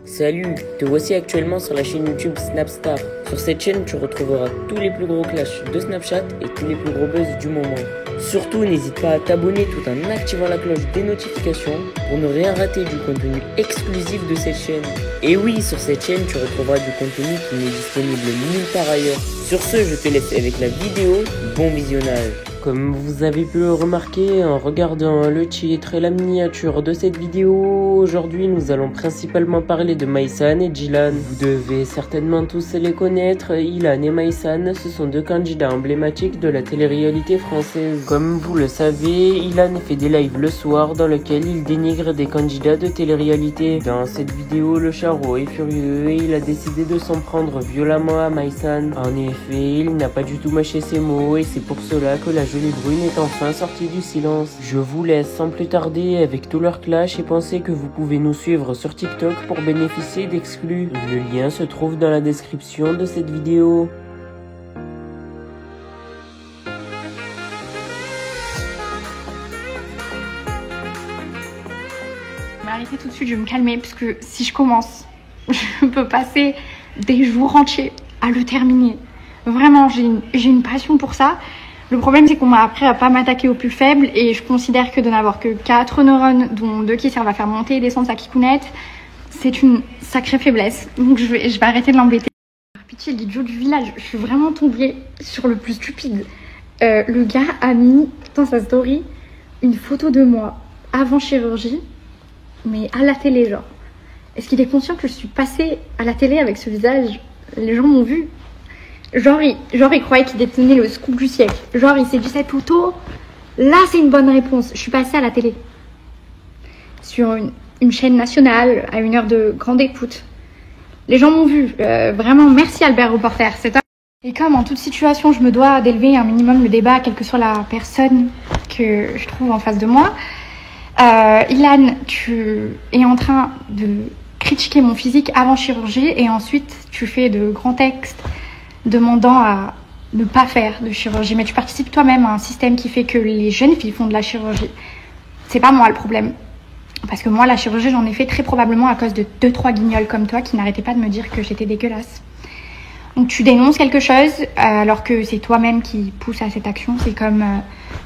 Salut, te voici actuellement sur la chaîne YouTube Snapstar. Sur cette chaîne, tu retrouveras tous les plus gros clashs de Snapchat et tous les plus gros buzz du moment. Surtout, n'hésite pas à t'abonner tout en activant la cloche des notifications pour ne rien rater du contenu exclusif de cette chaîne. Et oui, sur cette chaîne, tu retrouveras du contenu qui n'est disponible nulle part ailleurs. Sur ce, je te laisse avec la vidéo. Bon visionnage. Comme vous avez pu le remarquer en regardant le titre et la miniature de cette vidéo, aujourd'hui nous allons principalement parler de Maïsan et Jilan. Vous devez certainement tous les connaître, Ilan et Maïsan, ce sont deux candidats emblématiques de la télé-réalité française. Comme vous le savez, Ilan fait des lives le soir dans lesquels il dénigre des candidats de télé-réalité. Dans cette vidéo, le charreau est furieux et il a décidé de s'en prendre violemment à Maïsan. En effet, il n'a pas du tout mâché ses mots et c'est pour cela que la jolie brune est enfin sortie du silence. Je vous laisse sans plus tarder avec tout leur clash et pensez que vous pouvez nous suivre sur TikTok pour bénéficier d'exclus. Le lien se trouve dans la description de cette vidéo. Je vais arrêter tout de suite, je vais me calmer parce que si je commence, je peux passer des jours entiers à le terminer. Vraiment, j'ai une passion pour ça. Le problème, c'est qu'on m'a appris à pas m'attaquer aux plus faibles et je considère que de n'avoir que 4 neurones, dont 2 qui servent à faire monter et descendre sa kikounette, c'est une sacrée faiblesse. Donc je vais arrêter de l'embêter. Par pitié, l'idiot du village, je suis vraiment tombée sur le plus stupide. Le gars a mis dans sa story une photo de moi avant chirurgie, mais à la télé, genre. Est-ce qu'il est conscient que je suis passée à la télé avec ce visage? Les gens m'ont vu. Genre, il croyait qu'il détenait le scoop du siècle. Genre, il s'est dit cette photo, là, c'est une bonne réponse. Je suis passée à la télé. Sur une chaîne nationale, à une heure de grande écoute. Les gens m'ont vu. Vraiment, merci Albert Reporter. Et comme en toute situation, je me dois d'élever un minimum le débat, quelle que soit la personne que je trouve en face de moi. Ilan, tu es en train de critiquer mon physique avant chirurgie et ensuite tu fais de grands textes demandant à ne pas faire de chirurgie. Mais tu participes toi-même à un système qui fait que les jeunes filles font de la chirurgie. C'est pas moi le problème. Parce que moi, la chirurgie, j'en ai fait très probablement à cause de 2-3 guignols comme toi qui n'arrêtaient pas de me dire que j'étais dégueulasse. Donc tu dénonces quelque chose alors que c'est toi-même qui pousse à cette action. C'est comme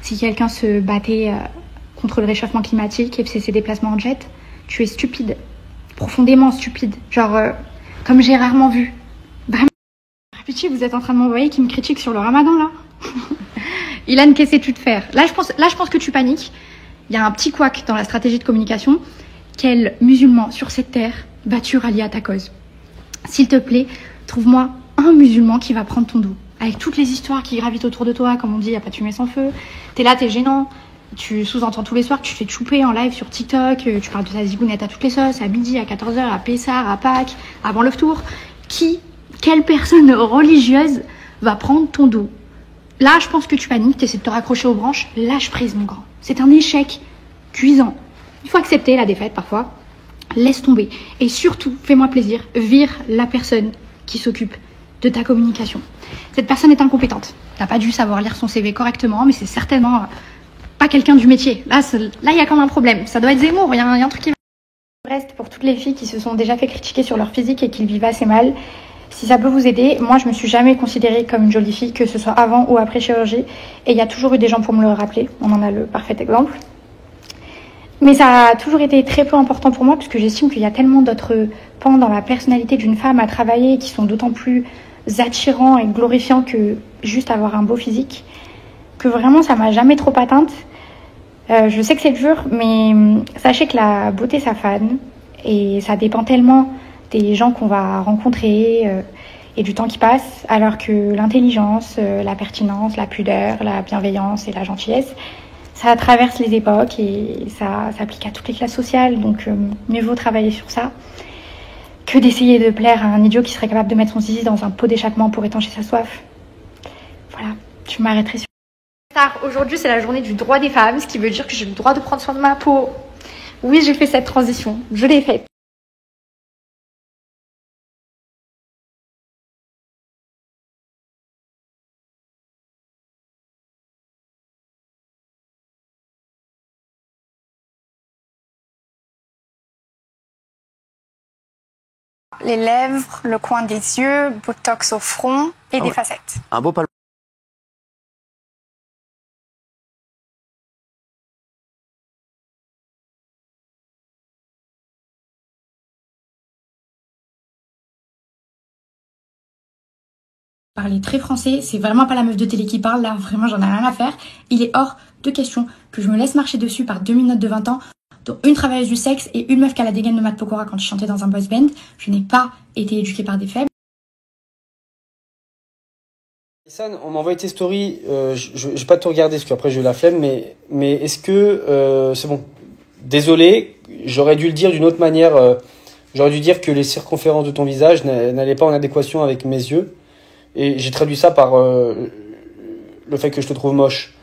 si quelqu'un se battait contre le réchauffement climatique et ses déplacements en jet. Tu es stupide. Profondément stupide. Genre, comme j'ai rarement vu. Vraiment. Par pitié, vous êtes en train de m'envoyer qui me critique sur le ramadan, là. Ilan, qu'essaies-tu de faire? Là, je pense que tu paniques. Il y a un petit couac dans la stratégie de communication. Quel musulman sur cette terre vas-tu rallier à ta cause? S'il te plaît, trouve-moi un musulman qui va prendre ton dos. Avec toutes les histoires qui gravitent autour de toi, comme on dit, il n'y a pas de fumée sans feu. T'es là, t'es gênant. Tu sous-entends tous les soirs que tu fais chouper en live sur TikTok. Tu parles de ta zigounette à toutes les sauces, à midi, à 14h, à Pessar, à Pâques, avant le tour. Quelle personne religieuse va prendre ton dos? Là, je pense que tu paniques, t'essaies de te raccrocher aux branches. Lâche prise, mon grand. C'est un échec cuisant. Il faut accepter la défaite parfois. Laisse tomber. Et surtout, fais-moi plaisir, vire la personne qui s'occupe de ta communication. Cette personne est incompétente. T'as pas dû savoir lire son CV correctement, mais c'est certainement pas quelqu'un du métier. Là, il y a comme un problème. Ça doit être Zemmour, il y a un truc qui va. Reste pour toutes les filles qui se sont déjà fait critiquer sur leur physique et qui le vivent assez mal. Si ça peut vous aider, moi je me suis jamais considérée comme une jolie fille, que ce soit avant ou après chirurgie. Et il y a toujours eu des gens pour me le rappeler. On en a le parfait exemple. Mais ça a toujours été très peu important pour moi parce que j'estime qu'il y a tellement d'autres pans dans la personnalité d'une femme à travailler qui sont d'autant plus attirants et glorifiants que juste avoir un beau physique, que vraiment ça m'a jamais trop atteinte. Je sais que c'est dur, mais sachez que la beauté ça fane et ça dépend tellement des gens qu'on va rencontrer et du temps qui passe, alors que l'intelligence, la pertinence, la pudeur, la bienveillance et la gentillesse, ça traverse les époques et ça s'applique à toutes les classes sociales, donc mieux vaut travailler sur ça que d'essayer de plaire à un idiot qui serait capable de mettre son zizi dans un pot d'échappement pour étancher sa soif. Voilà, je m'arrêterai sur... Aujourd'hui, c'est la journée du droit des femmes, ce qui veut dire que j'ai le droit de prendre soin de ma peau. Oui, j'ai fait cette transition, je l'ai faite. Les lèvres, le coin des yeux, botox au front et des facettes. Un beau palmarès. Parler très français, c'est vraiment pas la meuf de télé qui parle, là vraiment j'en ai rien à faire. Il est hors de question que je me laisse marcher dessus par 2 minottes de 20 ans, dont une travailleuse du sexe et une meuf qui a la dégaine de Matt Pokora quand je chantais dans un boys band. Je n'ai pas été éduquée par des faibles. San, on m'a envoyé tes stories, je vais pas tout regarder parce qu'après j'ai eu la flemme, mais est-ce que c'est bon? Désolé, j'aurais dû le dire d'une autre manière, j'aurais dû dire que les circonférences de ton visage n'allaient pas en adéquation avec mes yeux. Et j'ai traduit ça par le fait que je te trouve moche.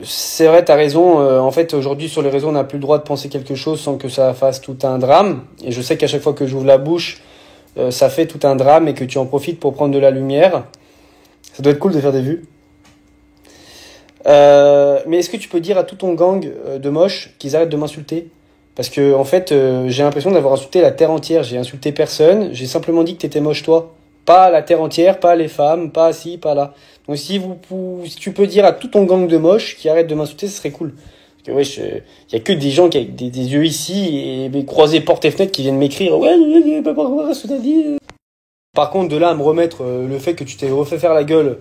C'est vrai, t'as raison. En fait, aujourd'hui, sur les réseaux, on n'a plus le droit de penser quelque chose sans que ça fasse tout un drame. Et je sais qu'à chaque fois que j'ouvre la bouche, ça fait tout un drame et que tu en profites pour prendre de la lumière. Ça doit être cool de faire des vues. Mais est-ce que tu peux dire à tout ton gang de moches qu'ils arrêtent de m'insulter? Parce que, en fait, j'ai l'impression d'avoir insulté la terre entière. J'ai insulté personne. J'ai simplement dit que t'étais moche, toi. Pas la terre entière, pas les femmes, pas ci, pas là. Donc si tu peux dire à tout ton gang de moches qui arrête de m'insulter, ce serait cool. Parce que ouais, y a que des gens qui avec des yeux ici et croisés portes et fenêtres qui viennent m'écrire ouais, je peux pas voir ce que t'as dit. Par contre, de là à me remettre le fait que tu t'es refait faire la gueule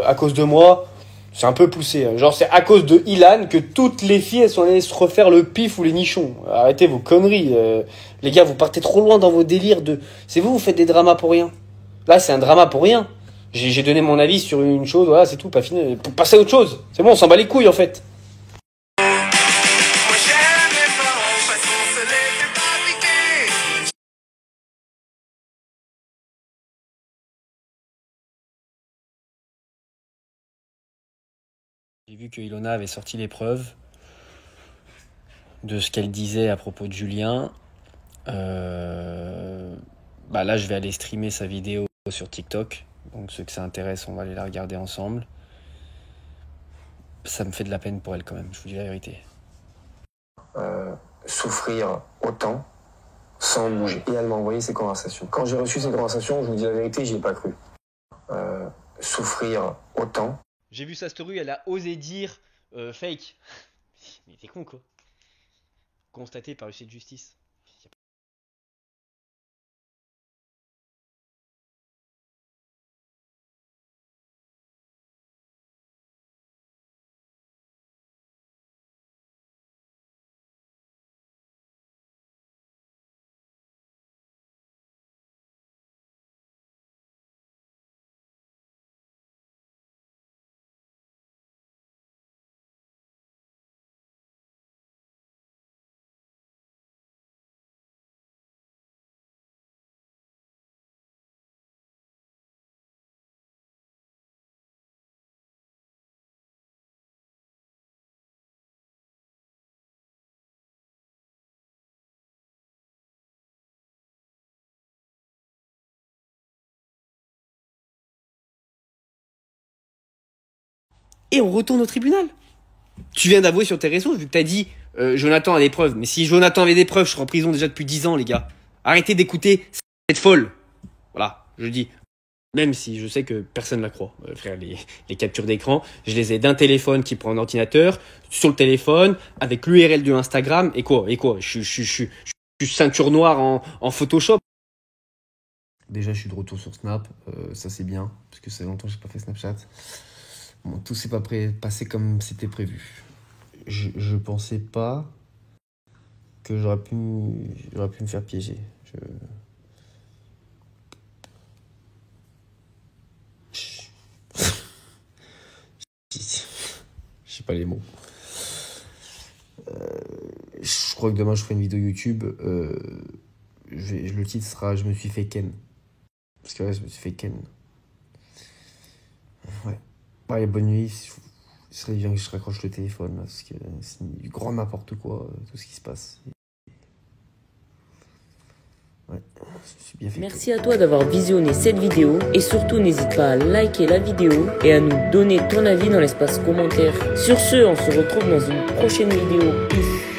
à cause de moi, c'est un peu poussé. Hein. Genre c'est à cause de Ilan que toutes les filles elles sont allées se refaire le pif ou les nichons. Arrêtez vos conneries. Les gars, vous partez trop loin dans vos délires de... C'est vous faites des dramas pour rien. Là, c'est un drama pour rien. J'ai donné mon avis sur une chose, voilà, c'est tout, pas fini. Pour passer à autre chose. C'est bon, on s'en bat les couilles, en fait. J'ai vu que Ilona avait sorti les preuves de ce qu'elle disait à propos de Julien. Là, je vais aller streamer sa vidéo sur TikTok. Donc, ceux que ça intéresse, on va aller la regarder ensemble. Ça me fait de la peine pour elle quand même, je vous dis la vérité. Souffrir autant sans bouger. Et elle m'a envoyé ces conversations. Quand j'ai reçu ces conversations, je vous dis la vérité, j'y ai pas cru. Souffrir autant. J'ai vu sa story, elle a osé dire fake. Mais t'es con quoi. Constaté par huissier de justice. Et on retourne au tribunal. Tu viens d'avouer sur tes réseaux, vu que t'as dit Jonathan a des preuves. Mais si Jonathan avait des preuves, je serais en prison déjà depuis 10 ans, les gars. Arrêtez d'écouter cette folle. Voilà, je dis. Même si je sais que personne ne la croit. Frère, les captures d'écran, je les ai d'un téléphone qui prend un ordinateur, sur le téléphone, avec l'URL de Instagram. Et quoi je suis ceinture noire en Photoshop. Déjà, je suis de retour sur Snap. Ça, c'est bien, parce que c'est longtemps que j'ai pas fait Snapchat. Bon, tout s'est pas passé comme c'était prévu. Je pensais pas que j'aurais pu me faire piéger. Je sais pas les mots. Je crois que demain je ferai une vidéo YouTube. Le titre sera Je me suis fait ken. Parce que ouais, je me suis fait ken. Ouais. Ouais, bonne nuit. Il serait bien que je raccroche le téléphone là, parce que c'est du grand n'importe quoi, tout ce qui se passe. Ouais, je suis bien fait. Merci à toi d'avoir visionné cette vidéo et surtout n'hésite pas à liker la vidéo et à nous donner ton avis dans l'espace commentaire. Sur ce, on se retrouve dans une prochaine vidéo. Peace.